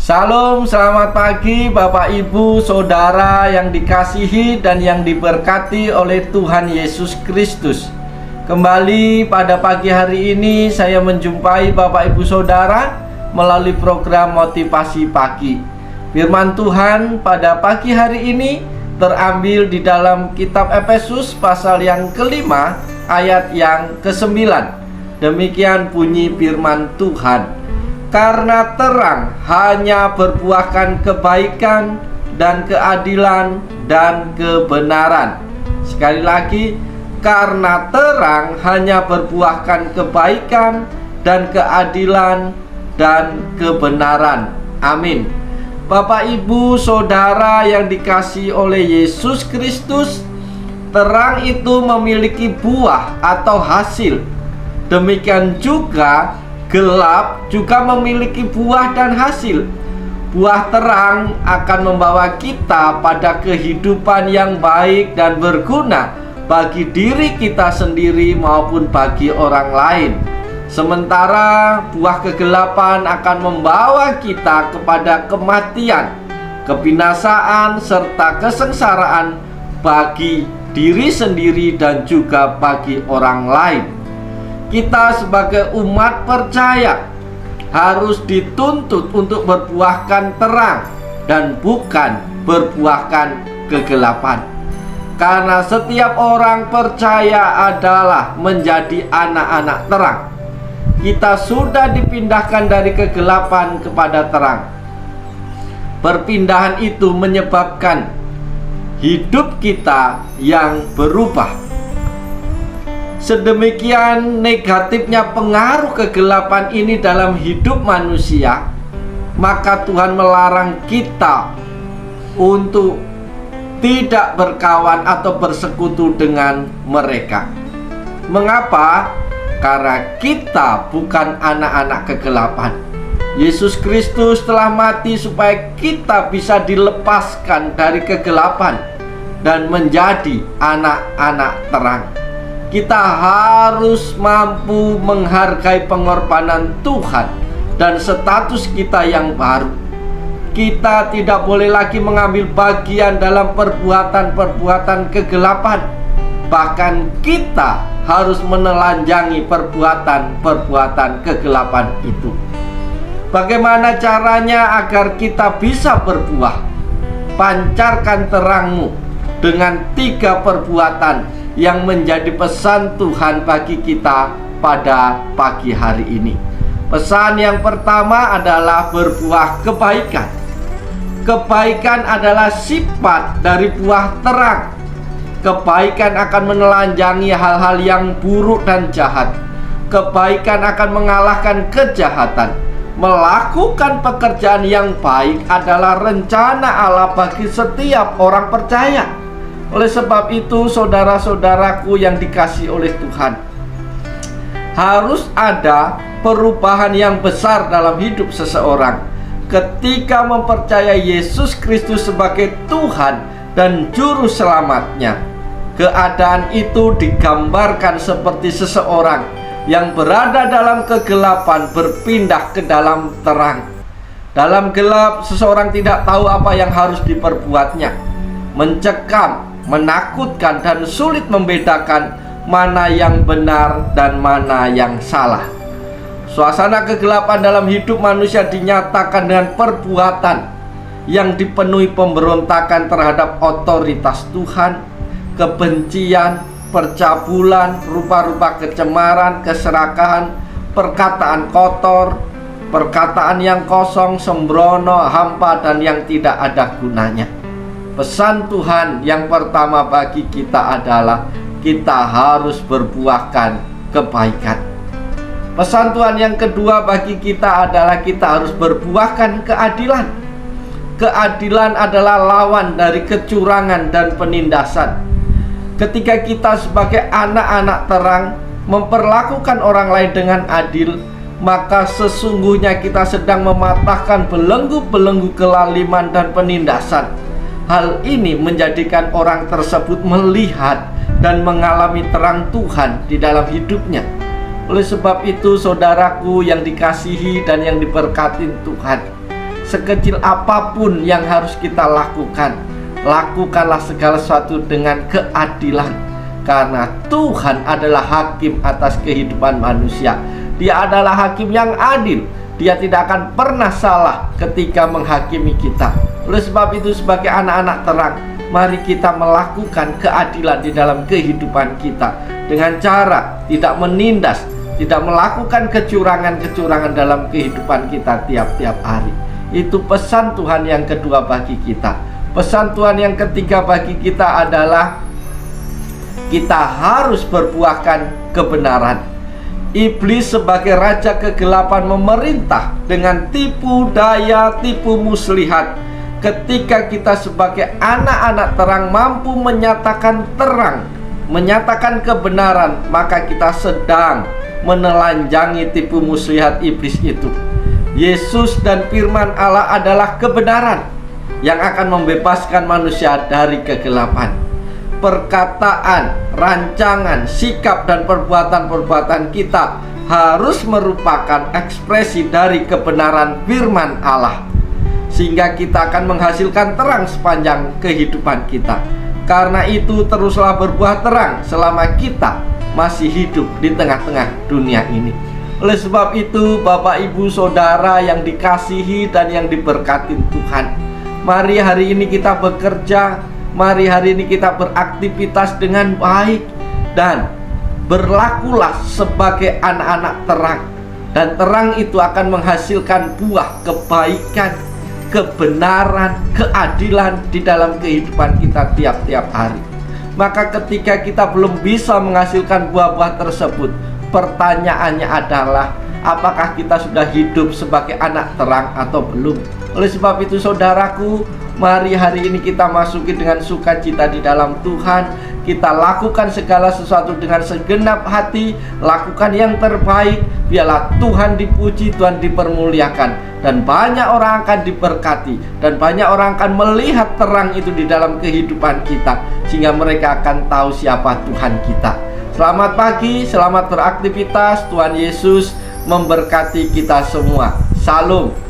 Salam, selamat pagi Bapak Ibu, Saudara yang dikasihi dan yang diberkati oleh Tuhan Yesus Kristus. Kembali pada pagi hari ini saya menjumpai Bapak Ibu Saudara melalui program Motivasi Pagi. Firman Tuhan pada pagi hari ini terambil di dalam kitab Efesus pasal yang kelima ayat yang ke-9. Demikian bunyi firman Tuhan. Karena terang hanya berbuahkan kebaikan dan keadilan dan kebenaran. Sekali lagi, karena terang hanya berbuahkan kebaikan dan keadilan dan kebenaran. Amin. Bapak, Ibu, Saudara yang dikasihi oleh Yesus Kristus, terang itu memiliki buah atau hasil. Demikian juga gelap juga memiliki buah dan hasil. Buah terang akan membawa kita pada kehidupan yang baik dan berguna bagi diri kita sendiri maupun bagi orang lain. Sementara buah kegelapan akan membawa kita kepada kematian, kebinasaan, serta kesengsaraan bagi diri sendiri dan juga bagi orang lain. Kita sebagai umat percaya harus dituntut untuk berbuahkan terang dan bukan berbuahkan kegelapan. Karena setiap orang percaya adalah menjadi anak-anak terang. Kita sudah dipindahkan dari kegelapan kepada terang. Perpindahan itu menyebabkan hidup kita yang berubah. Sedemikian negatifnya pengaruh kegelapan ini dalam hidup manusia, maka Tuhan melarang kita untuk tidak berkawan atau bersekutu dengan mereka. Mengapa? Karena kita bukan anak-anak kegelapan. Yesus Kristus telah mati supaya kita bisa dilepaskan dari kegelapan dan menjadi anak-anak terang. Kita harus mampu menghargai pengorbanan Tuhan dan status kita yang baru. Kita tidak boleh lagi mengambil bagian dalam perbuatan-perbuatan kegelapan. Bahkan kita harus menelanjangi perbuatan-perbuatan kegelapan itu. Bagaimana caranya agar kita bisa berbuah? Pancarkan terangmu dengan 3 perbuatan yang menjadi pesan Tuhan bagi kita pada pagi hari ini. Pesan yang pertama adalah berbuah kebaikan. Kebaikan adalah sifat dari buah terang. Kebaikan akan menelanjangi hal-hal yang buruk dan jahat. Kebaikan akan mengalahkan kejahatan. Melakukan pekerjaan yang baik adalah rencana Allah bagi setiap orang percaya. Oleh sebab itu, saudara-saudaraku yang dikasihi oleh Tuhan, harus ada perubahan yang besar dalam hidup seseorang ketika mempercayai Yesus Kristus sebagai Tuhan dan Juru Selamatnya. Keadaan itu digambarkan seperti seseorang yang berada dalam kegelapan berpindah ke dalam terang. Dalam gelap, seseorang tidak tahu apa yang harus diperbuatnya. Mencekam, menakutkan, dan sulit membedakan mana yang benar dan mana yang salah. Suasana kegelapan dalam hidup manusia dinyatakan dengan perbuatan yang dipenuhi pemberontakan terhadap otoritas Tuhan, kebencian, percabulan, rupa-rupa kecemaran, keserakahan, perkataan kotor, perkataan yang kosong, sembrono, hampa, dan yang tidak ada gunanya. Pesan Tuhan yang pertama bagi kita adalah kita harus berbuahkan kebaikan. Pesan Tuhan yang kedua bagi kita adalah kita harus berbuahkan keadilan. Keadilan adalah lawan dari kecurangan dan penindasan. Ketika kita sebagai anak-anak terang memperlakukan orang lain dengan adil, maka sesungguhnya kita sedang mematahkan belenggu-belenggu kelaliman dan penindasan. Hal ini menjadikan orang tersebut melihat dan mengalami terang Tuhan di dalam hidupnya. Oleh sebab itu, saudaraku yang dikasihi dan yang diberkati Tuhan, sekecil apapun yang harus kita lakukan, lakukanlah segala sesuatu dengan keadilan. Karena Tuhan adalah hakim atas kehidupan manusia. Dia adalah hakim yang adil. Dia tidak akan pernah salah ketika menghakimi kita. Oleh sebab itu, sebagai anak-anak terang, mari kita melakukan keadilan di dalam kehidupan kita dengan cara tidak menindas, tidak melakukan kecurangan-kecurangan dalam kehidupan kita tiap-tiap hari. Itu pesan Tuhan yang kedua bagi kita. Pesan Tuhan yang ketiga bagi kita adalah kita harus berbuahkan kebenaran. Iblis sebagai raja kegelapan memerintah dengan tipu daya, tipu muslihat. Ketika kita sebagai anak-anak terang mampu menyatakan terang, menyatakan kebenaran, maka kita sedang menelanjangi tipu muslihat iblis itu. Yesus dan firman Allah adalah kebenaran yang akan membebaskan manusia dari kegelapan. Perkataan, rancangan, sikap, dan perbuatan-perbuatan kita harus merupakan ekspresi dari kebenaran firman Allah, sehingga kita akan menghasilkan terang sepanjang kehidupan kita. Karena itu, teruslah berbuah terang selama kita masih hidup di tengah-tengah dunia ini. Oleh sebab itu, Bapak, Ibu, Saudara yang dikasihi dan yang diberkati Tuhan, mari hari ini kita bekerja. Mari hari ini kita beraktivitas dengan baik dan berlakulah sebagai anak-anak terang. Dan terang itu akan menghasilkan buah kebaikan, kebenaran, keadilan di dalam kehidupan kita tiap-tiap hari. Maka ketika kita belum bisa menghasilkan buah-buah tersebut, pertanyaannya adalah apakah kita sudah hidup sebagai anak terang atau belum? Oleh sebab itu, saudaraku, mari hari ini kita masuki dengan sukacita di dalam Tuhan. Kita lakukan segala sesuatu dengan segenap hati, lakukan yang terbaik. Biarlah Tuhan dipuji, Tuhan dipermuliakan, dan banyak orang akan diberkati, dan banyak orang akan melihat terang itu di dalam kehidupan kita, sehingga mereka akan tahu siapa Tuhan kita. Selamat pagi, selamat beraktivitas. Tuhan Yesus memberkati kita semua. Salam.